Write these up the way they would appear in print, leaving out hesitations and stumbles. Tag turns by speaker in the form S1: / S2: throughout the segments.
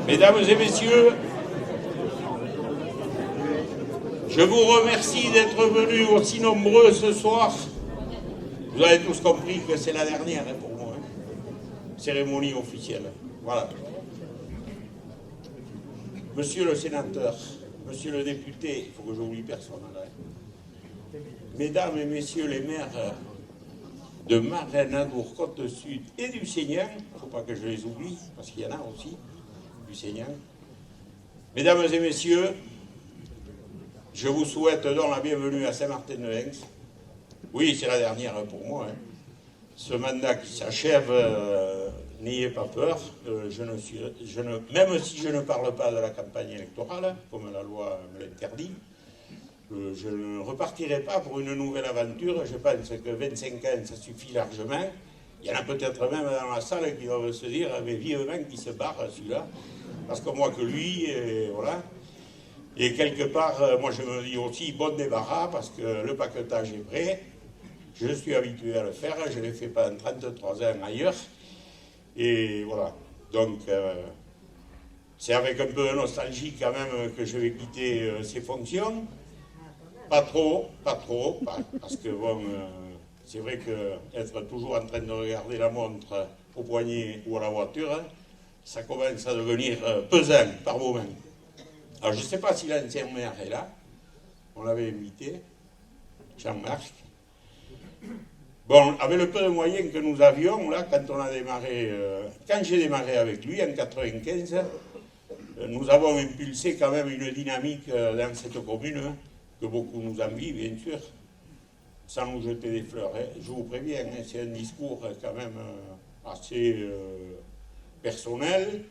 S1: Mesdames et messieurs, je vous remercie d'être venus aussi nombreux ce soir. Vous avez tous compris que c'est la dernière pour moi. Cérémonie officielle. Voilà. Monsieur le sénateur, monsieur le député, il faut que j'oublie personne là. Mesdames et messieurs les maires de Marais-Nadour, Côte-Sud et du Seigneur, il ne faut pas que je les oublie, parce qu'il y en a aussi, du Seigneur. Mesdames et messieurs, je vous souhaite donc la bienvenue à Saint-Martin-de-Hens. Oui, c'est la dernière pour moi. Ce mandat qui s'achève, n'ayez pas peur. Même si je ne parle pas de la campagne électorale, comme la loi me l'interdit, je ne repartirai pas pour une nouvelle aventure. Je pense que 25 ans, ça suffit largement. Il y en a peut-être même dans la salle qui doivent se dire, mais vivement qui se barre celui-là, parce que moi que lui, et voilà. Et quelque part, moi je me dis aussi, bon débarras, parce que le paquetage est prêt. Je suis habitué à le faire, je l'ai fait pendant 33 ans ailleurs. Et voilà. Donc, c'est avec un peu de nostalgie quand même que je vais quitter ces fonctions. Pas trop, parce que bon, c'est vrai qu'être toujours en train de regarder la montre au poignet ou à la voiture, ça commence à devenir pesant par moments. Alors je ne sais pas si l'ancien maire est là, on l'avait invité, Jean-Marc. Bon, avec le peu de moyens que nous avions, là, quand on a démarré, quand j'ai démarré avec lui en 95, nous avons impulsé quand même une dynamique dans cette commune, que beaucoup nous envient, bien sûr, sans nous jeter des fleurs. Hein. Je vous préviens, hein, c'est un discours quand même assez personnel,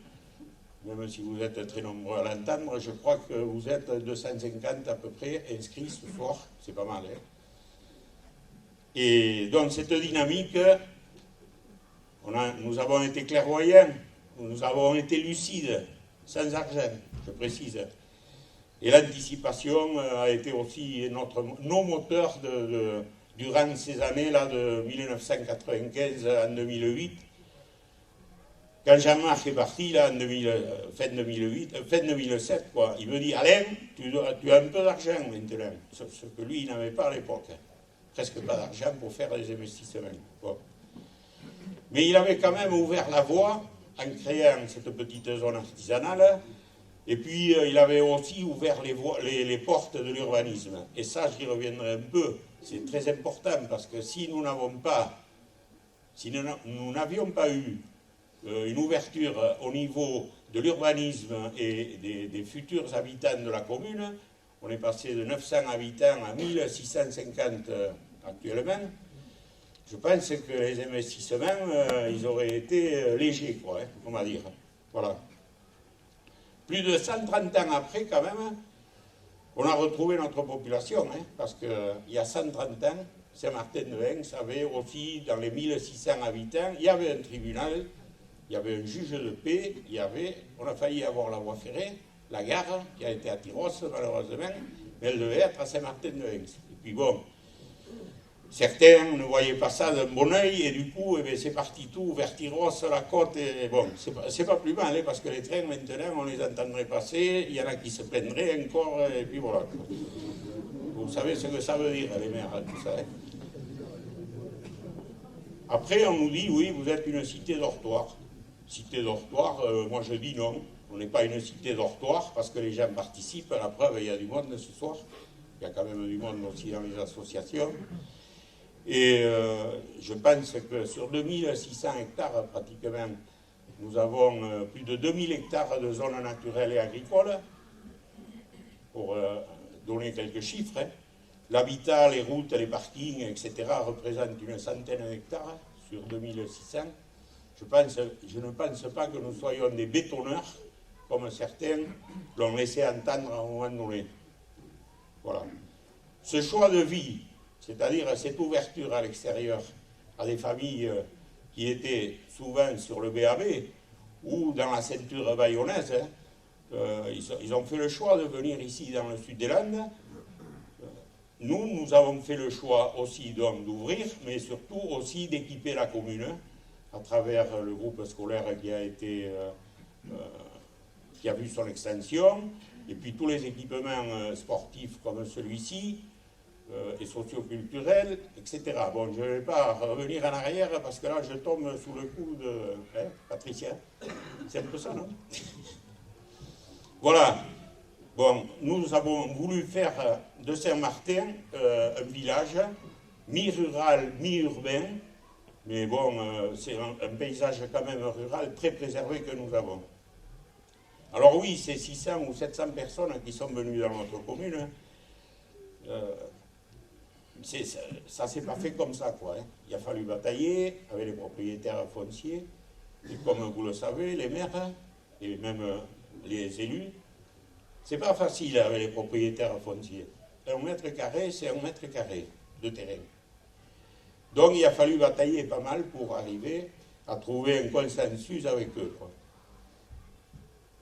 S1: même si vous êtes très nombreux à l'entendre. Je crois que vous êtes 250 à peu près inscrits ce soir, c'est pas mal. Hein. Et donc cette dynamique, nous avons été clairvoyants, nous avons été lucides, sans argent, je précise. Et l'anticipation a été aussi nos moteurs durant ces années-là de 1995 en 2008. Quand Jean-Marc est parti, là, fin 2007, quoi, il me dit, Alain, tu as un peu d'argent maintenant, ce que lui, il n'avait pas à l'époque. Presque pas d'argent pour faire des investissements. Bon. Mais il avait quand même ouvert la voie en créant cette petite zone artisanale. Et puis, il avait aussi ouvert les portes de l'urbanisme. Et ça, j'y reviendrai un peu. C'est très important parce que si nous n'avions pas eu une ouverture au niveau de l'urbanisme et des futurs habitants de la commune, on est passé de 900 habitants à 1650 actuellement. Je pense que les investissements, ils auraient été légers, quoi, hein, on va dire. Voilà. Plus de 130 ans après, quand même, on a retrouvé notre population, hein, parce qu'il y a 130 ans, Saint-Martin-de-Hens avait aussi, dans les 1600 habitants, il y avait un tribunal, il y avait un juge de paix, on a failli avoir la voie ferrée, la gare, qui a été à Tyrosse, malheureusement, mais elle devait être à Saint-Martin-de-Hens. Et puis bon, certains ne voyaient pas ça d'un bon oeil, et du coup, c'est parti tout vers Tyrosse, la côte, et bon, c'est pas plus mal, hein, parce que les trains, maintenant, on les entendrait passer, il y en a qui se prendraient encore, et puis voilà. Vous savez ce que ça veut dire, les maires, tout ça. Hein. Après, on nous dit, oui, vous êtes une cité dortoir. Cité dortoir, moi je dis non, on n'est pas une cité dortoir, parce que les gens participent, à la preuve, il y a du monde ce soir, il y a quand même du monde aussi dans les associations. Et je pense que sur 2600 hectares, pratiquement, nous avons plus de 2000 hectares de zones naturelles et agricoles, pour donner quelques chiffres. Hein. L'habitat, les routes, les parkings, etc. représentent une centaine d'hectares sur 2600. Je ne pense pas que nous soyons des bétonneurs, comme certains l'ont laissé entendre à un moment donné. Voilà. Ce choix de vie, c'est-à-dire cette ouverture à l'extérieur à des familles qui étaient souvent sur le BAB ou dans la ceinture bayonnaise, hein, ils ont fait le choix de venir ici dans le sud des Landes. Nous avons fait le choix aussi d'ouvrir, mais surtout aussi d'équiper la commune à travers le groupe scolaire qui a été qui a vu son extension, et puis tous les équipements sportifs comme celui-ci, et socioculturels, etc. Bon, je ne vais pas revenir en arrière parce que là, je tombe sous le coup de Patricia. C'est un peu ça, non? Voilà. Bon, nous avons voulu faire de Saint-Martin un village mi-rural, mi-urbain, mais bon, c'est un paysage quand même rural très préservé que nous avons. Alors oui, c'est 600 ou 700 personnes qui sont venues dans notre commune. Ça ne s'est pas fait comme ça, quoi. Hein. Il a fallu batailler avec les propriétaires fonciers, et comme vous le savez, les maires, et même les élus. C'est pas facile avec les propriétaires fonciers. 1 mètre carré, c'est 1 mètre carré de terrain. Donc il a fallu batailler pas mal pour arriver à trouver un consensus avec eux, quoi.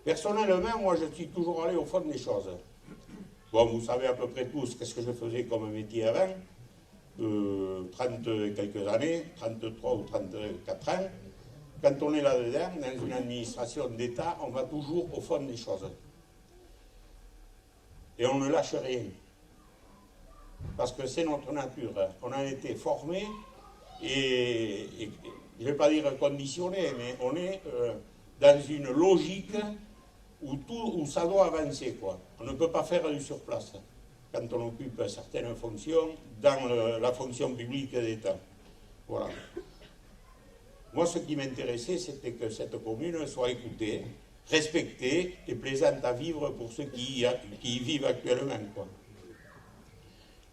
S1: Personnellement, moi, je suis toujours allé au fond des choses. Bon, vous savez à peu près tous qu'est-ce que je faisais comme métier avant, 30 et quelques années, 33 ou 34 ans. Quand on est là-dedans, dans une administration d'État, on va toujours au fond des choses. Et on ne lâche rien. Parce que c'est notre nature. On a été formés et je ne vais pas dire conditionné, mais on est dans une logique où ça doit avancer, quoi. On ne peut pas faire du surplace quand on occupe certaines fonctions dans la fonction publique d'État. Voilà. Moi, ce qui m'intéressait, c'était que cette commune soit écoutée, respectée et plaisante à vivre pour ceux qui y vivent actuellement, quoi.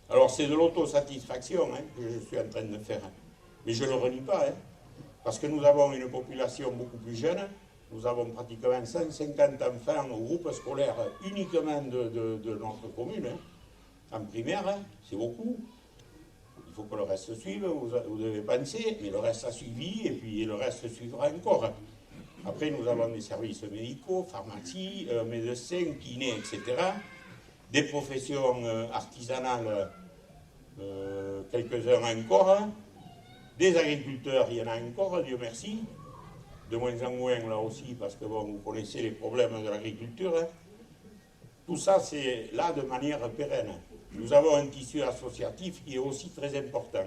S1: Alors, c'est de l'autosatisfaction que je suis en train de faire. Mais je ne le renie pas, parce que nous avons une population beaucoup plus jeune. Nous avons pratiquement 150 enfants au groupe scolaire uniquement de notre commune. En primaire, c'est beaucoup. Il faut que le reste suive, vous devez penser, mais le reste a suivi, et puis le reste suivra encore. Après, nous avons des services médicaux, pharmacie, médecins, kinés, etc. Des professions artisanales, quelques-uns encore. Des agriculteurs, il y en a encore, Dieu merci. De moins en moins là aussi, parce que bon, vous connaissez les problèmes de l'agriculture. Tout ça, c'est là de manière pérenne. Nous avons un tissu associatif qui est aussi très important.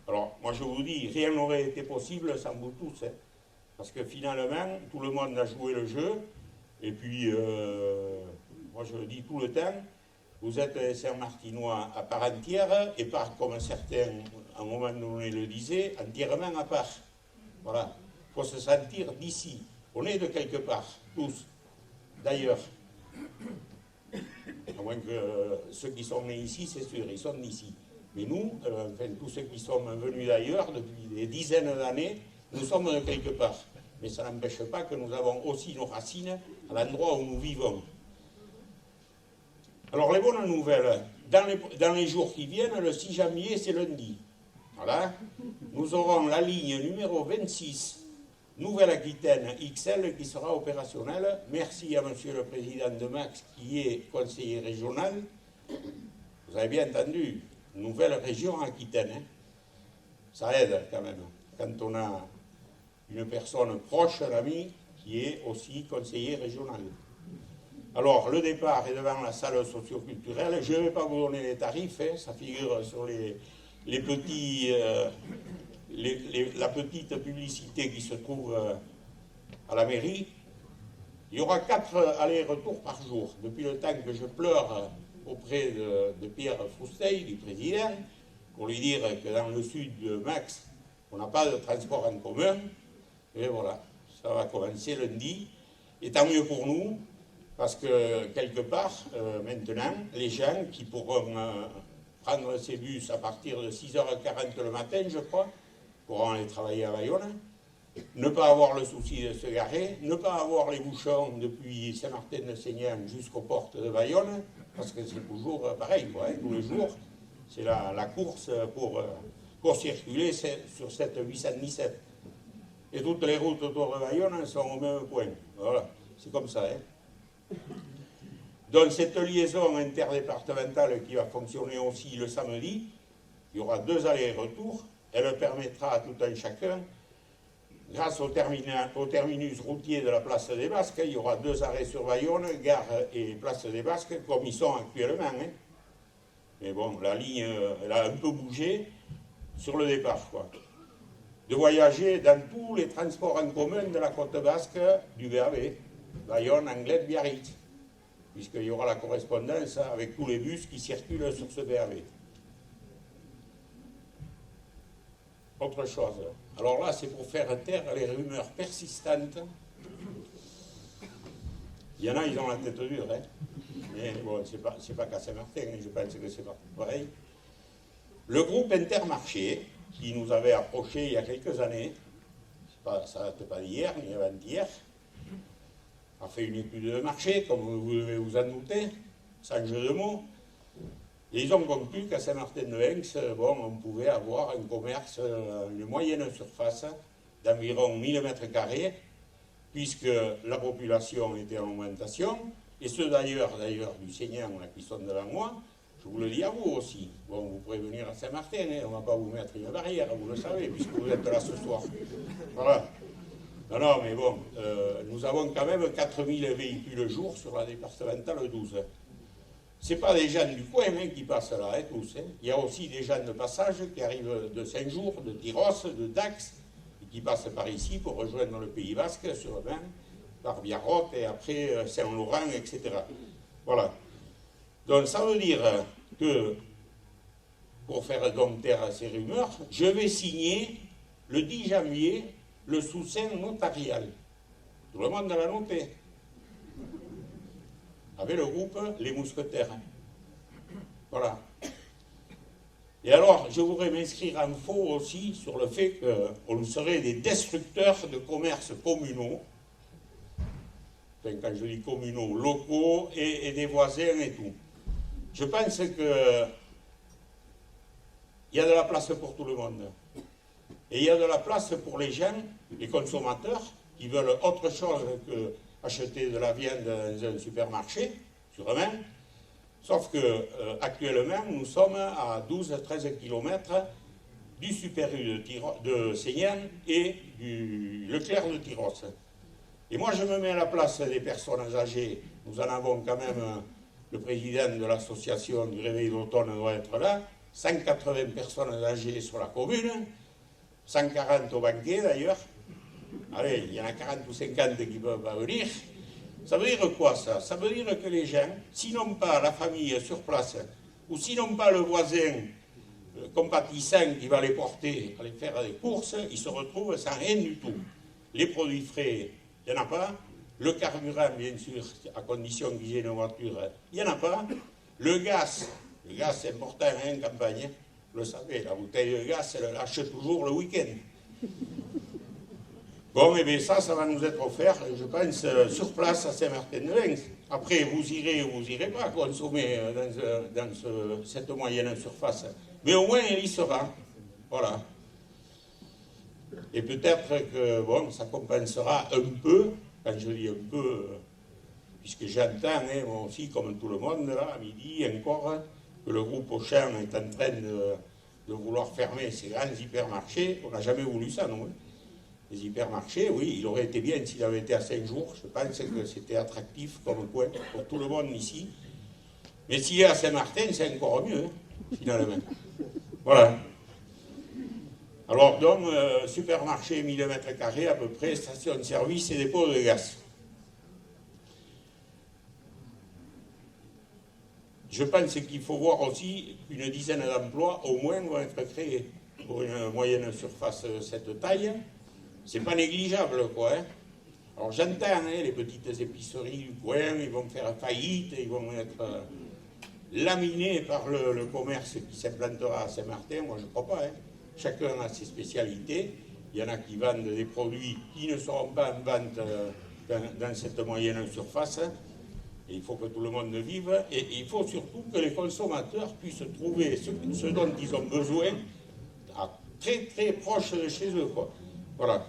S1: Alors, moi je vous dis, rien n'aurait été possible sans vous tous. Parce que finalement, tout le monde a joué le jeu. Et puis, moi je le dis tout le temps, vous êtes des Saint-Martinois à part entière, et pas comme certains, à un moment donné le disaient, entièrement à part. Voilà. Il faut se sentir d'ici. On est de quelque part, tous, d'ailleurs. À moins que ceux qui sont nés ici, c'est sûr, ils sont d'ici. Mais nous, enfin, tous ceux qui sont venus d'ailleurs, depuis des dizaines d'années, nous sommes de quelque part. Mais ça n'empêche pas que nous avons aussi nos racines à l'endroit où nous vivons. Alors, les bonnes nouvelles, dans les jours qui viennent, le 6 janvier, c'est lundi. Voilà. Nous aurons la ligne numéro 26, Nouvelle-Aquitaine XL, qui sera opérationnelle. Merci à Monsieur le Président de Max, qui est conseiller régional. Vous avez bien entendu, nouvelle région Aquitaine. Ça aide quand même, quand on a une personne proche, un ami, qui est aussi conseiller régional. Alors, le départ est devant la salle socioculturelle. Je ne vais pas vous donner les tarifs, ça figure sur les petits... la petite publicité qui se trouve à la mairie. Il y aura 4 allers-retours par jour. Depuis le temps que je pleure auprès de Pierre Frousteil, du président, pour lui dire que dans le sud de Max, on n'a pas de transport en commun. Et voilà, ça va commencer lundi. Et tant mieux pour nous, parce que quelque part, maintenant, les gens qui pourront prendre ces bus à partir de 6h40 le matin, je crois, pourront aller travailler à Bayonne, ne pas avoir le souci de se garer, ne pas avoir les bouchons depuis Saint-Martin-de-Seignan jusqu'aux portes de Bayonne, parce que c'est toujours pareil, quoi, tous les jours, c'est la course pour circuler sur cette 817. Et toutes les routes autour de Bayonne sont au même point. Voilà, c'est comme ça. Donc cette liaison interdépartementale qui va fonctionner aussi le samedi, il y aura 2 allers-retours. Elle permettra à tout un chacun grâce au terminus routier de la place des Basques, il y aura 2 arrêts sur Bayonne, gare et place des Basques, comme ils sont actuellement. Hein. Mais bon, la ligne, elle a un peu bougé sur le départ, quoi. De voyager dans tous les transports en commun de la côte basque du VAB, Bayonne, Anglet, Biarritz, puisqu'il y aura la correspondance avec tous les bus qui circulent sur ce VAB. Autre chose. Alors là, c'est pour faire taire les rumeurs persistantes. Il y en a, ils ont la tête dure, hein. Mais bon, c'est pas qu'à Saint-Martin, je pense que c'est pas pareil. Le groupe Intermarché, qui nous avait approché il y a quelques années, ça date pas d'hier, ni avant-hier, a fait une étude de marché, comme vous devez vous en douter, sans jeu de mots, et ils ont conclu qu'à Saint-Martin-de-Vence, bon, on pouvait avoir un commerce de moyenne surface d'environ 1000 m², puisque la population était en augmentation, et ceux d'ailleurs du Seigneur, qui sont devant moi, je vous le dis à vous aussi. Bon, vous pourrez venir à Saint-Martin, hein, on ne va pas vous mettre une barrière, vous le savez, puisque vous êtes là ce soir. Voilà. Non, mais bon, nous avons quand même 4000 véhicules jour sur la départementale 12. Ce n'est pas des gens du coin hein, qui passent là, hein, tous. Hein. Il y a aussi des gens de passage qui arrivent de Saint-Jour, de Tyros, de Dax, et qui passent par ici pour rejoindre le Pays Basque sur le Main, par Biarrot et après Saint-Laurent, etc. Voilà. Donc ça veut dire que, pour faire donc taire à ces rumeurs, je vais signer le 10 janvier le sous-seing notarial. Tout le monde l'a noté. Avec le groupe Les Mousquetaires. Voilà. Et alors, je voudrais m'inscrire en faux aussi sur le fait qu'on serait des destructeurs de commerces communaux. Enfin, quand je dis communaux, locaux et des voisins et tout. Je pense que il y a de la place pour tout le monde. Et il y a de la place pour les gens, les consommateurs, qui veulent autre chose que acheter de la viande dans un supermarché, sûrement. Sauf que actuellement, nous sommes à 12-13 km du Super U de Seignan et du Leclerc de Tyros. Et moi, je me mets à la place des personnes âgées. Nous en avons quand même, le président de l'association du Réveil d'automne doit être là, 180 personnes âgées sur la commune, 140 au banquet d'ailleurs. Allez, il y en a 40 ou 50 qui peuvent pas venir. Ça veut dire quoi ça? Ça veut dire que les gens, sinon pas la famille sur place, ou sinon pas le voisin compatissant qui va les porter, aller faire des courses, ils se retrouvent sans rien du tout. Les produits frais, il n'y en a pas. Le carburant, bien sûr, à condition qu'ils aient une voiture, il n'y en a pas. Le gaz c'est important hein, en campagne. Vous le savez, la bouteille de gaz, elle lâche toujours le week-end. Bon, et bien ça va nous être offert, je pense, sur place à Saint-Martin-de-Vence. Après, vous irez ou vous n'irez pas consommer dans cette moyenne surface. Mais au moins, il y sera. Voilà. Et peut-être que, bon, ça compensera un peu, quand je dis un peu, puisque j'entends, hein, moi aussi, comme tout le monde, là, à midi encore, que le groupe Auchan est en train de vouloir fermer ces grands hypermarchés. On n'a jamais voulu ça, non? Les hypermarchés, oui, il aurait été bien s'il avait été à 5 jours. Je pense que c'était attractif comme coin pour tout le monde ici. Mais s'il est à Saint-Martin, c'est encore mieux, hein, finalement. Voilà. Alors, donc, supermarché 1000 m² à peu près, station de service et dépôt de gaz. Je pense qu'il faut voir aussi qu'une dizaine d'emplois, au moins, vont être créés pour une moyenne surface de cette taille. C'est pas négligeable, quoi. Hein. Alors, j'entends, hein, les petites épiceries du coin, ils vont faire faillite, ils vont être laminés par le commerce qui s'implantera à Saint-Martin. Moi, je ne crois pas. Hein. Chacun a ses spécialités. Il y en a qui vendent des produits qui ne seront pas en vente dans cette moyenne surface. Et il faut que tout le monde vive. Et il faut surtout que les consommateurs puissent trouver ce dont ils ont besoin très très proche de chez eux, quoi. Voilà.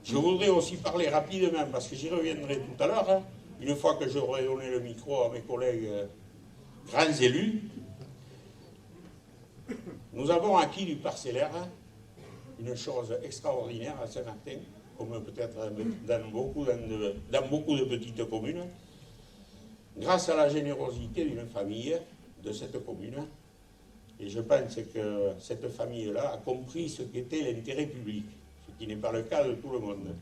S1: Je voudrais aussi parler rapidement, parce que j'y reviendrai tout à l'heure, hein, une fois que j'aurai donné le micro à mes collègues grands élus. Nous avons acquis du parcellaire une chose extraordinaire à Saint-Martin, comme peut-être dans beaucoup de petites communes, grâce à la générosité d'une famille de cette commune. Et je pense que cette famille-là a compris ce qu'était l'intérêt public, ce qui n'est pas le cas de tout le monde,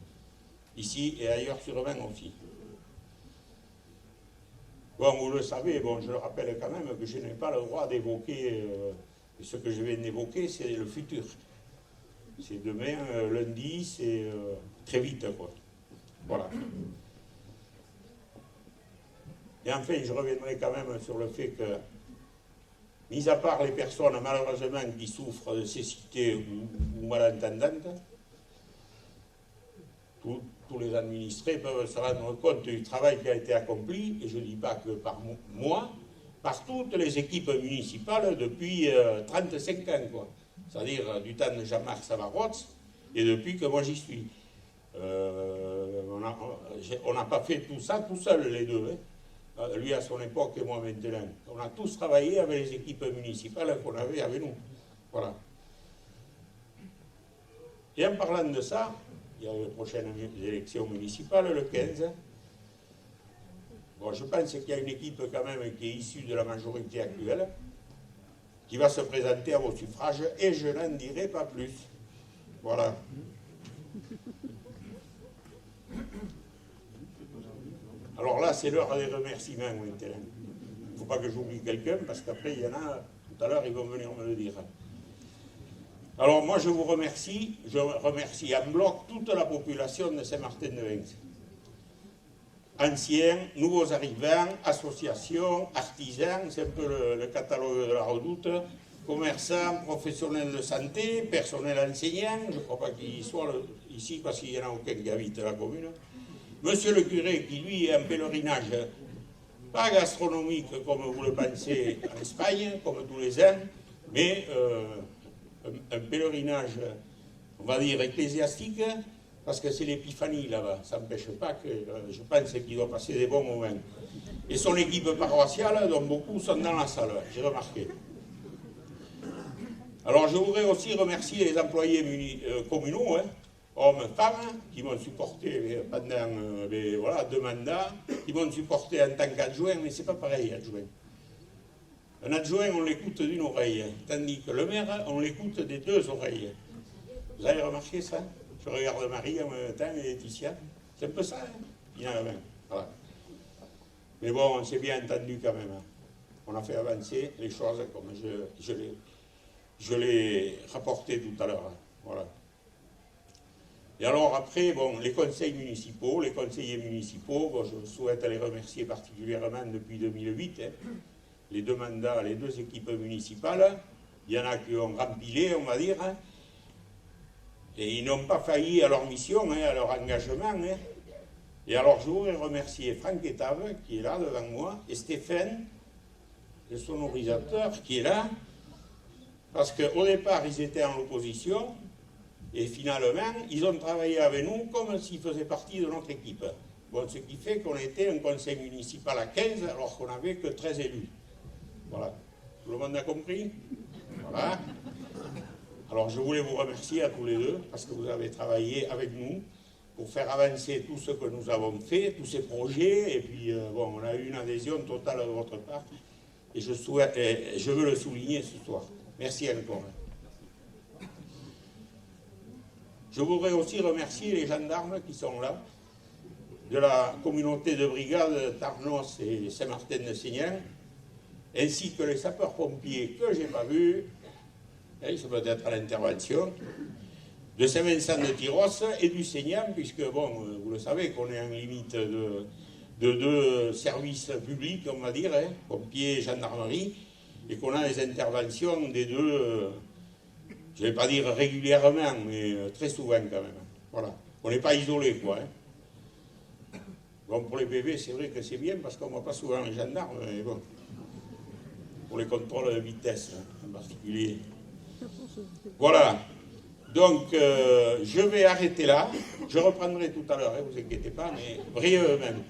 S1: ici et ailleurs sûrement aussi. Bon, vous le savez, bon, je le rappelle quand même que je n'ai pas le droit d'évoquer ce que je viens d'évoquer, c'est le futur. C'est demain, lundi, c'est très vite, quoi. Voilà. Et enfin, je reviendrai quand même sur le fait que, mis à part les personnes malheureusement qui souffrent de cécité ou malentendantes, tous les administrés peuvent se rendre compte du travail qui a été accompli, et je ne dis pas que par moi, par toutes les équipes municipales depuis 35 ans, quoi. C'est-à-dire du temps de Jean-Marc Savarotz, et depuis que moi j'y suis. On n'a pas fait tout ça tout seul, les deux, hein. Lui à son époque et moi maintenant. On a tous travaillé avec les équipes municipales qu'on avait avec nous. Voilà. Et en parlant de ça, il y a les prochaines élections municipales, le 15. Bon, je pense qu'il y a une équipe quand même qui est issue de la majorité actuelle, qui va se présenter à vos suffrages, et je n'en dirai pas plus. Voilà. Alors là, c'est l'heure des remerciements maintenant. Il ne faut pas que j'oublie quelqu'un, parce qu'après, il y en a, tout à l'heure, ils vont venir me le dire. Alors moi, je vous remercie. Je remercie en bloc toute la population de Saint-Martin-de-Vence. Anciens, nouveaux arrivants, associations, artisans, c'est un peu le catalogue de la Redoute, commerçants, professionnels de santé, personnel enseignant, je ne crois pas qu'il soit ici parce qu'il n'y en a aucun qui habite la commune. Monsieur le curé, qui lui est un pèlerinage pas gastronomique comme vous le pensez en Espagne, comme tous les ans, mais un pèlerinage, on va dire, ecclésiastique, parce que c'est l'épiphanie là-bas. Ça n'empêche pas que je pense qu'il doit passer des bons moments. Et son équipe paroissiale, dont beaucoup sont dans la salle, j'ai remarqué. Alors je voudrais aussi remercier les employés communaux, hommes, femmes, qui m'ont supporté pendant voilà, 2 mandats, qui m'ont supporté en tant qu'adjoint, mais c'est pas pareil, adjoint. Un adjoint, on l'écoute d'une oreille, tandis que le maire, on l'écoute des 2 oreilles. Vous avez remarqué ça? Je regarde Marie en même temps et Laetitia. C'est un peu ça, finalement. Voilà. Mais bon, on s'est bien entendu quand même. On a fait avancer les choses comme je l'ai rapporté tout à l'heure. Voilà. Et alors après, bon, les conseils municipaux, les conseillers municipaux, bon, je souhaite les remercier particulièrement depuis 2008. Les 2 mandats, les 2 équipes municipales, il y en a qui ont rempilé, on va dire, et ils n'ont pas failli à leur mission, à leur engagement. Et alors je voudrais remercier Franck Etave, qui est là devant moi, et Stéphane, le sonorisateur, qui est là, parce qu'au départ, ils étaient en opposition, et finalement, ils ont travaillé avec nous comme s'ils faisaient partie de notre équipe. Bon, ce qui fait qu'on était un conseil municipal à 15, alors qu'on n'avait que 13 élus. Voilà. Tout le monde a compris? Voilà. Alors je voulais vous remercier à tous les 2, parce que vous avez travaillé avec nous pour faire avancer tout ce que nous avons fait, tous ces projets, et puis bon, on a eu une adhésion totale de votre part, et je veux le souligner ce soir. Merci encore. Je voudrais aussi remercier les gendarmes qui sont là, de la communauté de brigade Tarnos et Saint-Martin-de-Seignan, ainsi que les sapeurs-pompiers que je n'ai pas vus, ils sont peut-être à l'intervention, de Saint-Vincent-de-Tyrosse et du Seignan, puisque, bon, vous le savez qu'on est en limite de 2 services publics, on va dire, pompiers et gendarmerie, et qu'on a les interventions des 2, je ne vais pas dire régulièrement, mais très souvent quand même. Voilà. On n'est pas isolé, quoi. Bon, pour les bébés, c'est vrai que c'est bien, parce qu'on ne voit pas souvent les gendarmes, mais bon. Pour les contrôles de vitesse, en particulier. Voilà. Donc, je vais arrêter là. Je reprendrai tout à l'heure, vous inquiétez pas, mais brièvement.